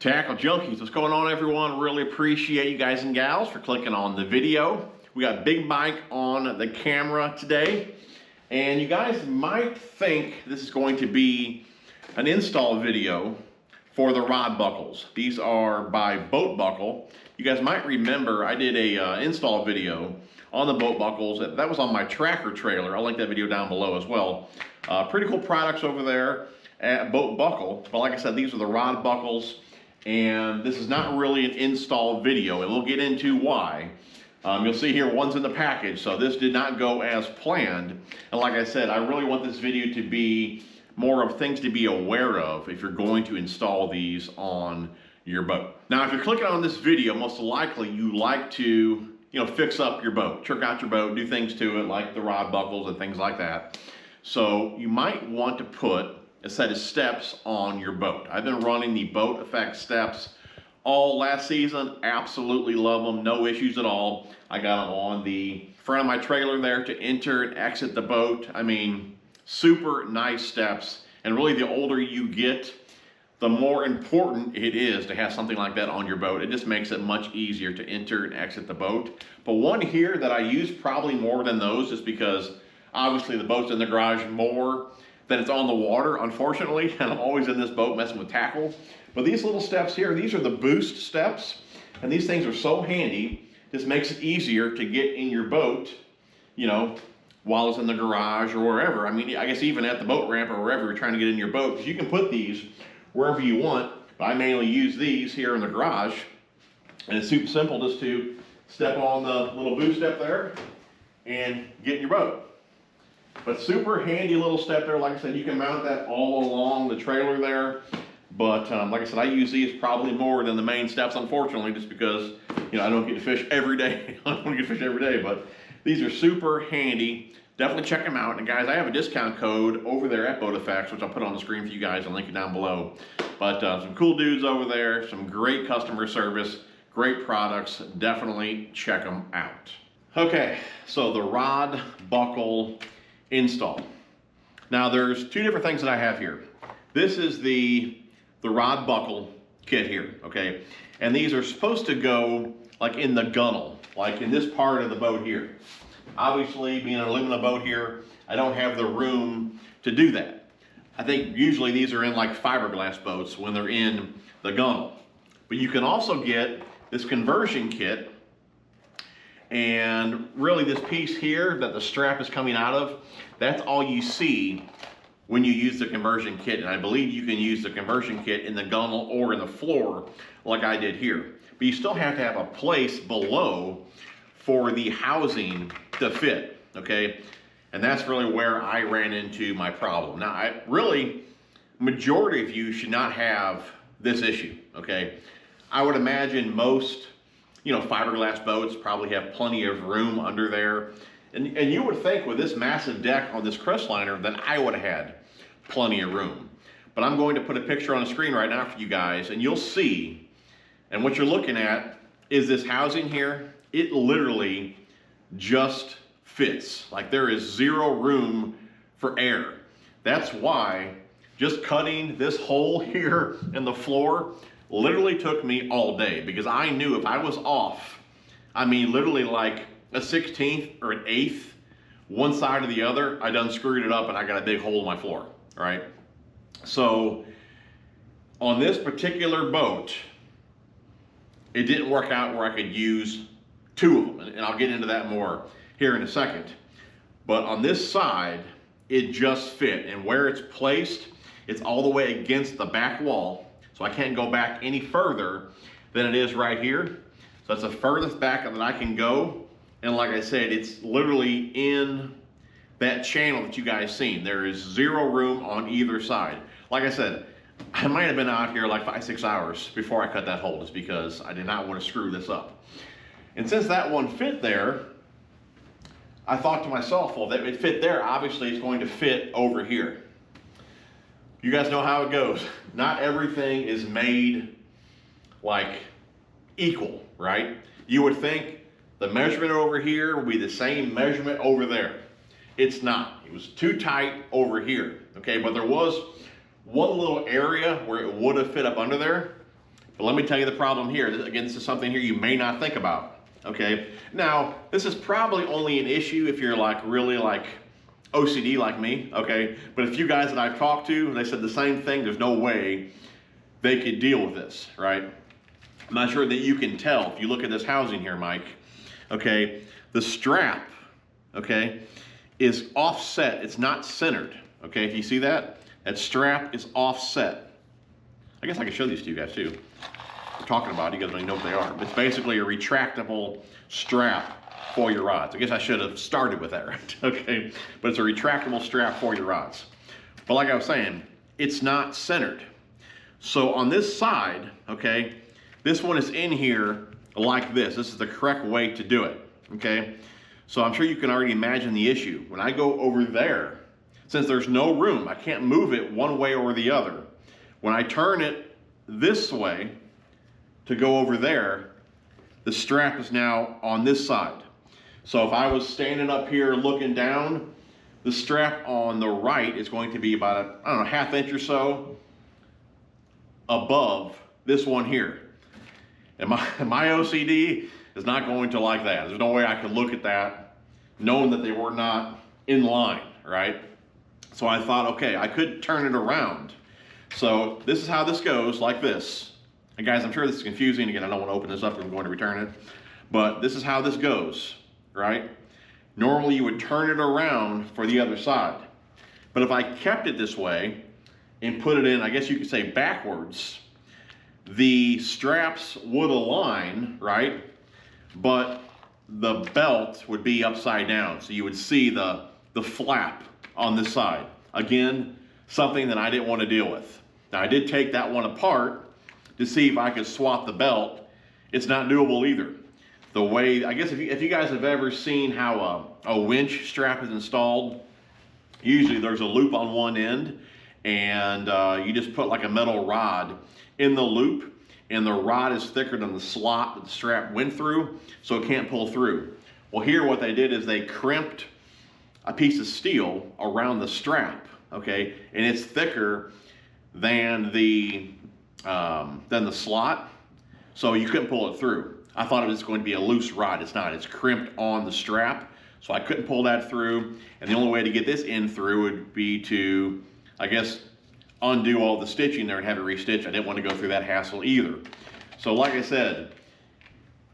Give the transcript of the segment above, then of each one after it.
Tackle Junkies, what's going on everyone? Really appreciate you guys and gals for clicking on the video. We got Big Mike on the camera today. And you guys might think this is going to be an install video for the rod buckles. These are by Boat Buckle. You guys might remember I did a install video on the boat buckles. That was on my tracker trailer. I'll link that video down below as well. Pretty cool products over there at Boat Buckle. But like I said, these are the rod buckles. And this is not really an install video, and we'll get into why. You'll see here one's in the package, so this did not go as planned. And like I said, I really want this video to be more of things to be aware of if you're going to install these on your boat. Now, if you're clicking on this video, most likely you like to, fix up your boat, trick out your boat, do things to it like the rod buckles and things like that. So you might want to put a set of steps on your boat. I've been running the Boat Effect steps all last season. Absolutely love them, no issues at all. I got them on the front of my trailer there to enter and exit the boat. I mean, super nice steps. And really, the older you get, the more important it is to have something like that on your boat. It just makes it much easier to enter and exit the boat. But one here that I use probably more than those, just because obviously the boat's in the garage more than it's on the water, unfortunately, and I'm always in this boat messing with tackle. But these little steps here, these are the boost steps, and these things are so handy. This makes it easier to get in your boat, while it's in the garage or wherever. I mean, I guess even at the boat ramp or wherever you're trying to get in your boat, because you can put these wherever you want. But I mainly use these here in the garage, and it's super simple just to step on the little boost step there and get in your boat. But super handy little step there. Like I said, you can mount that all along the trailer there. But like I said, I use these probably more than the main steps, unfortunately, just because, I don't get to fish every day. I don't get to fish every day, but these are super handy. Definitely check them out. And guys, I have a discount code over there at Boat Effects, which I'll put on the screen for you guys and link it down below. But some cool dudes over there, some great customer service, great products. Definitely check them out. Okay, so the rod buckle install. Now there's two different things that I have here. This is the rod buckle kit here, okay? And these are supposed to go like in the gunnel, like in this part of the boat here. Obviously, being an aluminum boat here, I don't have the room to do that. I think usually these are in like fiberglass boats when they're in the gunnel. But you can also get this conversion kit. And really this piece here that the strap is coming out of, that's all you see when you use the conversion kit. And I believe you can use the conversion kit in the gunnel or in the floor like I did here. But you still have to have a place below for the housing to fit, okay? And that's really where I ran into my problem. Now, majority of you should not have this issue, okay? I would imagine most fiberglass boats probably have plenty of room under there. And you would think with this massive deck on this Crestliner that I would have had plenty of room. But I'm going to put a picture on the screen right now for you guys, and you'll see, and what you're looking at is this housing here. It literally just fits. Like there is zero room for air. That's why just cutting this hole here in the floor literally took me all day, because I knew if I was off, I mean literally like a 16th or an 1/8, one side or the other, I done screwed it up and I got a big hole in my floor, right? So on this particular boat, it didn't work out where I could use two of them, and I'll get into that more here in a second. But on this side, it just fit, and where it's placed, it's all the way against the back wall. So I can't go back any further than it is right here. So that's the furthest back that I can go. And like I said, it's literally in that channel that you guys seen. There is zero room on either side. Like I said, I might have been out here like 5-6 hours before I cut that hole, just because I did not want to screw this up. And since that one fit there, I thought to myself, well, if it fit there, obviously it's going to fit over here. You guys know how it goes. Not everything is made like equal, right? You would think the measurement over here would be the same measurement over there. It's not. It was too tight over here, okay? But there was one little area where it would have fit up under there, But let me tell you the problem here. Again, this is something here you may not think about, okay? Now, this is probably only an issue if you're like really like OCD like me, okay? But a few guys that I've talked to, they said the same thing. There's no way they could deal with this, right? I'm not sure that you can tell if you look at this housing here, Mike, okay? The strap, okay, is offset. It's not centered, okay? If you see that, that strap is offset. I guess I can show these to you guys too. We're talking about it, you guys don't even know what they are. It's basically a retractable strap for your rods. I guess I should have started with that, right? Okay, but it's a retractable strap for your rods. But like I was saying, it's not centered. So on this side, okay, this one is in here like this. This is the correct way to do it, okay? So I'm sure you can already imagine the issue. When I go over there, since there's no room, I can't move it one way or the other. When I turn it this way to go over there, the strap is now on this side. So if I was standing up here looking down, the strap on the right is going to be about, I don't know, ½ inch or so above this one here. And my OCD is not going to like that. There's no way I could look at that knowing that they were not in line, right? So I thought, okay, I could turn it around. So this is how this goes, like this. And guys, I'm sure this is confusing. Again, I don't want to open this up. I'm going to return it. But this is how this goes, right? Normally you would turn it around for the other side. But if I kept it this way and put it in, I guess you could say backwards, the straps would align, right? But the belt would be upside down. So you would see the flap on this side. Again, something that I didn't want to deal with. Now I did take that one apart to see if I could swap the belt. It's not doable either. The way, I guess if you guys have ever seen how a winch strap is installed, usually there's a loop on one end and you just put like a metal rod in the loop, and the rod is thicker than the slot that the strap went through, so it can't pull through. Well, here what they did is they crimped a piece of steel around the strap, okay, and it's thicker than the slot, so you couldn't pull it through. I thought it was going to be a loose rod. It's not. It's crimped on the strap, so I couldn't pull that through. And the only way to get this in through would be to, I guess, undo all the stitching there and have it restitched. I didn't want to go through that hassle either. So like I said,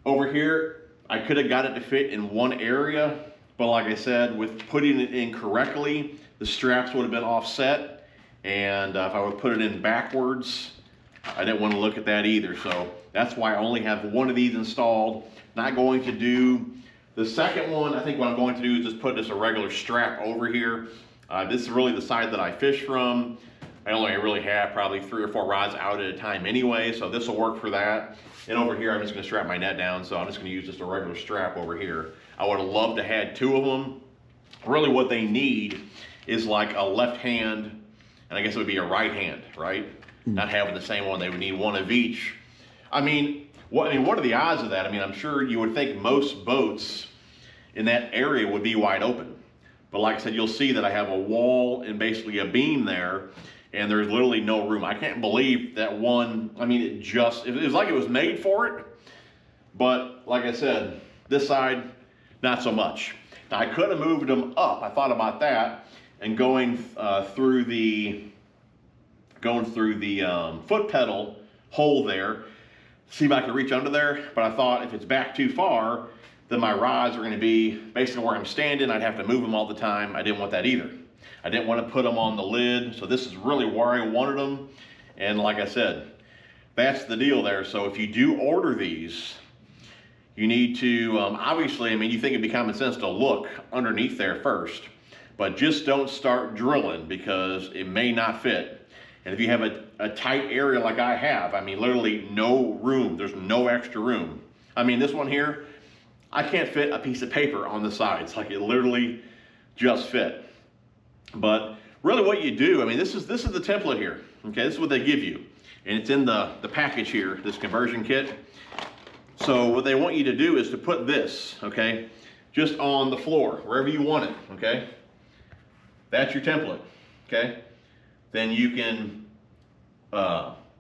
over here, I could have got it to fit in one area, but like I said, with putting it in correctly, the straps would have been offset. And if I would put it in backwards, I didn't want to look at that either. So that's why I only have one of these installed. Not going to do the second one. I think what I'm going to do is just put just a regular strap over here. This is really the side that I fish from. I only really have probably 3 or 4 rods out at a time anyway, so this will work for that. And over here, I'm just going to strap my net down, so I'm just going to use just a regular strap over here. I would have loved to have 2 of them. Really what they need is like a left hand, and I guess it would be a right hand, right? Not having the same one. They would need one of each. I mean, what are the odds of that? I mean, I'm sure you would think most boats in that area would be wide open. But like I said, you'll see that I have a wall and basically a beam there, and there's literally no room. I can't believe that one, I mean, it was like it was made for it. But like I said, this side, not so much. Now I could have moved them up. I thought about that, and going through the foot pedal hole there, see if I could reach under there. But I thought if it's back too far, then my rods are going to be basically where I'm standing. I'd have to move them all the time. I didn't want that either. I didn't want to put them on the lid. So this is really where I wanted them. And like I said, that's the deal there. So if you do order these, you need to, obviously, I mean, you think it'd be common sense to look underneath there first, but just don't start drilling because it may not fit. And if you have a tight area like I have, I mean, literally no room, there's no extra room. I mean, this one here, I can't fit a piece of paper on the sides. Like it literally just fit. But really what you do, I mean, this is the template here. Okay, this is what they give you. And it's in the package here, this conversion kit. So what they want you to do is to put this, okay, just on the floor, wherever you want it, okay? That's your template, okay? Then you can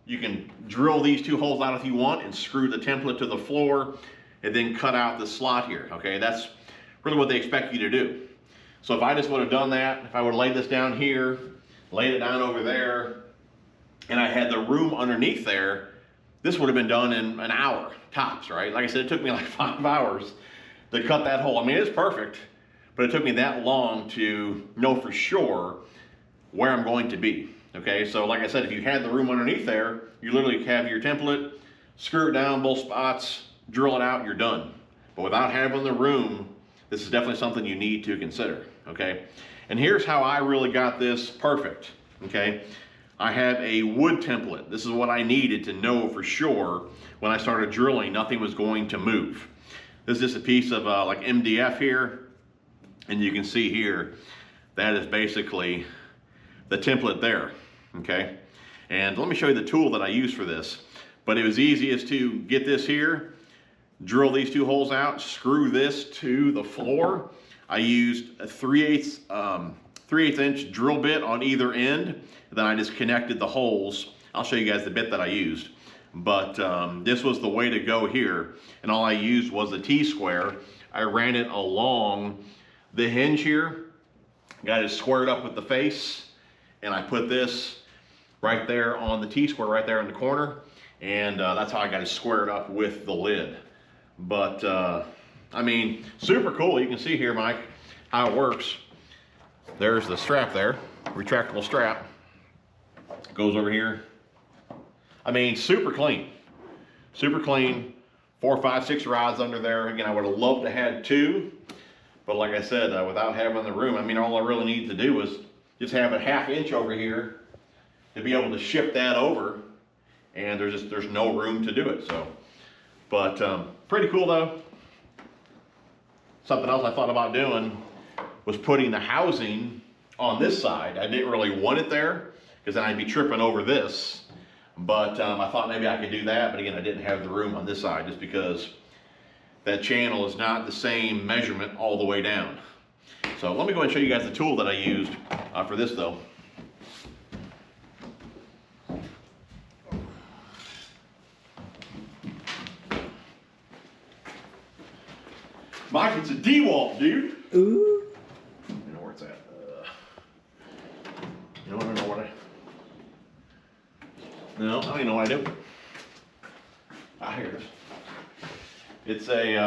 You can drill these 2 holes out if you want and screw the template to the floor and then cut out the slot here, okay? That's really what they expect you to do. So if I just would have done that, if I would have laid this down here, laid it down over there, and I had the room underneath there, this would have been done in an hour, tops, right? Like I said, it took me like 5 hours to cut that hole. I mean, it's perfect, but it took me that long to know for sure where I'm going to be, okay? So like I said, if you had the room underneath there, you literally have your template, screw it down both spots, drill it out, you're done. But without having the room, this is definitely something you need to consider, okay? And here's how I really got this perfect, okay? I have a wood template. This is what I needed to know for sure when I started drilling, nothing was going to move. This is just a piece of like MDF here, and you can see here, that is basically the template there, okay? And let me show you the tool that I use for this. But it was easiest to get this here, drill these 2 holes out, screw this to the floor. I used a 3/8 inch drill bit on either end. Then I just connected the holes. I'll show you guys the bit that I used. But this was the way to go here. And all I used was a T-square. I ran it along the hinge here, got it squared up with the face, and I put this right there on the T-square right there in the corner. And that's how I got it squared up with the lid. But I mean, super cool. You can see here, Mike, how it works. There's the strap there, retractable strap. Goes over here. I mean, super clean. Super clean. 4, 5, 6 rods under there. Again, I would have loved to have 2. But like I said, without having the room, I mean, all I really need to do is just have a 1/2 inch over here to be able to shift that over. And there's no room to do it. So, but pretty cool though. Something else I thought about doing was putting the housing on this side. I didn't really want it there because then I'd be tripping over this. But I thought maybe I could do that. But again, I didn't have the room on this side just because that channel is not the same measurement all the way down. So let me go ahead and show you guys the tool that I used for this though. Mike, it's a DeWalt, dude. Ooh. You know where it's at. You know, I don't know what No, I don't even know what I do. Ah, here it is. It's a,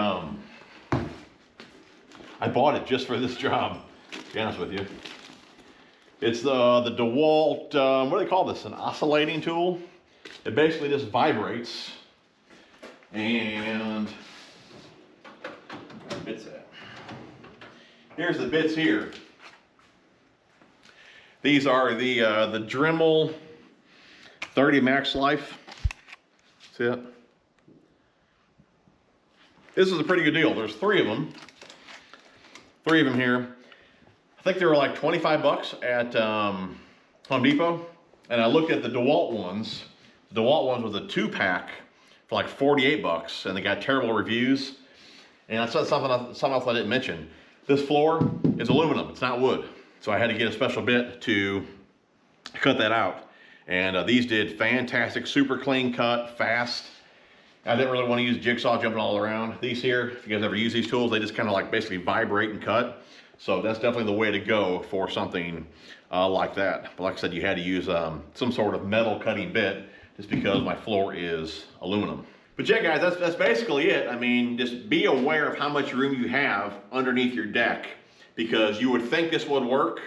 I bought it just for this job, to be honest with you. It's the DeWalt, what do they call this? An oscillating tool. It basically just vibrates. And bits at. Here's the bits here. These are the Dremel 30 max life. See it? This is a pretty good deal. There's 3 of them. 3 of them here. I think they were like 25 bucks at Home Depot. And I looked at the DeWalt ones. The DeWalt ones was a 2-pack for like 48 bucks, and they got terrible reviews. And that's something else I didn't mention. This floor is aluminum, it's not wood. So I had to get a special bit to cut that out. And these did fantastic, super clean cut, fast. I didn't really want to use jigsaw jumping all around. These here, if you guys ever use these tools, they just kind of like basically vibrate and cut. So that's definitely the way to go for something like that. But like I said, you had to use some sort of metal cutting bit just because my floor is aluminum. But yeah, guys, that's basically it. I mean, just be aware of how much room you have underneath your deck, because you would think this would work.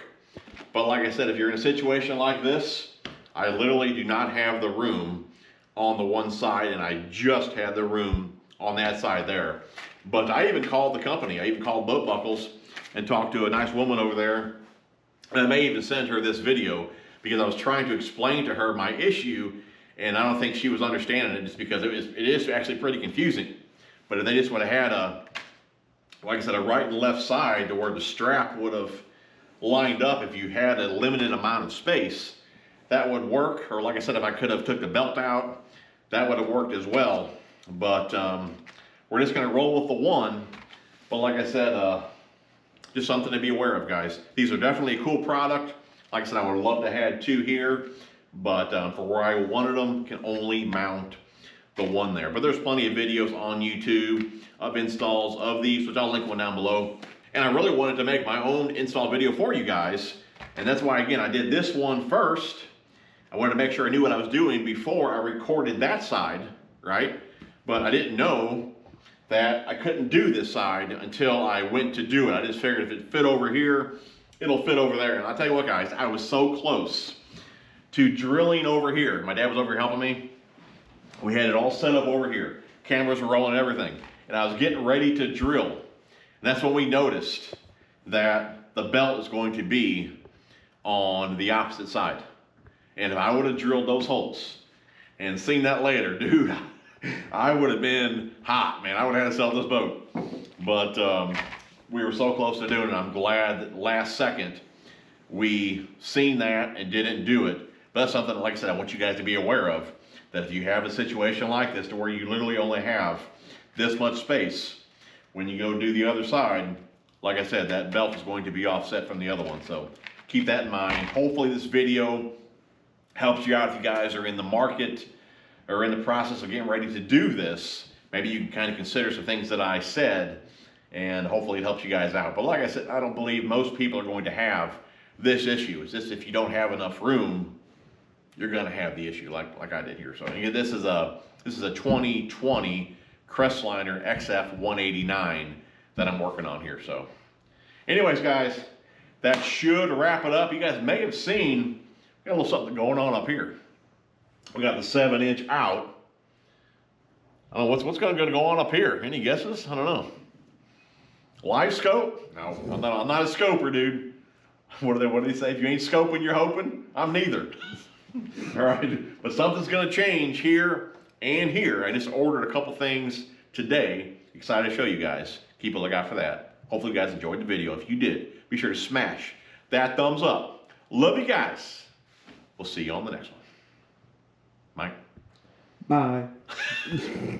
But like I said, if you're in a situation like this, I literally do not have the room on the one side, and I just had the room on that side there. But I even called the company. I even called Boat Buckles and talked to a nice woman over there. And I may even send her this video because I was trying to explain to her my issue, and I don't think she was understanding it just because it is actually pretty confusing. But if they just would have had like I said, a right and left side to where the strap would have lined up if you had a limited amount of space, that would work. Or like I said, if I could have took the belt out, that would have worked as well. But we're just gonna roll with the one. But like I said, just something to be aware of, guys. These are definitely a cool product. Like I said, I would love to have 2 here, but for where I wanted them, can only mount the one there. But there's plenty of videos on YouTube of installs of these, which I'll link one down below. And I really wanted to make my own install video for you guys, and that's why, again, I did this one first. I wanted to make sure I knew what I was doing before I recorded that side, right? But I didn't know that I couldn't do this side until I went to do it. I just figured if it fit over here, it'll fit over there. And I'll tell you what, guys, I was so close to drilling over here. My dad was over here helping me. We had it all set up over here. Cameras were rolling and everything. And I was getting ready to drill. And that's when we noticed that the belt is going to be on the opposite side. And if I would have drilled those holes and seen that later, dude, I would have been hot, man. I would have had to sell this boat. But we were so close to doing it. I'm glad that last second we seen that and didn't do it. But that's something, like I said, I want you guys to be aware of. That if you have a situation like this to where you literally only have this much space, when you go do the other side, like I said, that belt is going to be offset from the other one. So keep that in mind. Hopefully this video helps you out if you guys are in the market or in the process of getting ready to do this. Maybe you can kind of consider some things that I said, and hopefully it helps you guys out. But like I said, I don't believe most people are going to have this issue. It's just if you don't have enough room, you're going to have the issue like I did here. So again, this is a 2020 Crestliner XF 189 that I'm working on here. So anyways, guys, that should wrap it up. You guys may have seen, we got a little something going on up here. We got the 7-inch out. I don't know what's going to go on up here. Any guesses? I don't know. Live scope? No, I'm not a scoper, dude. What do they say? If you ain't scoping, you're hoping. I'm neither. All right, but something's going to change here and here. I just ordered a couple things today. Excited to show you guys. Keep a lookout for that. Hopefully you guys enjoyed the video. If you did, be sure to smash that thumbs up. Love you guys. We'll see you on the next one. Mike? Bye.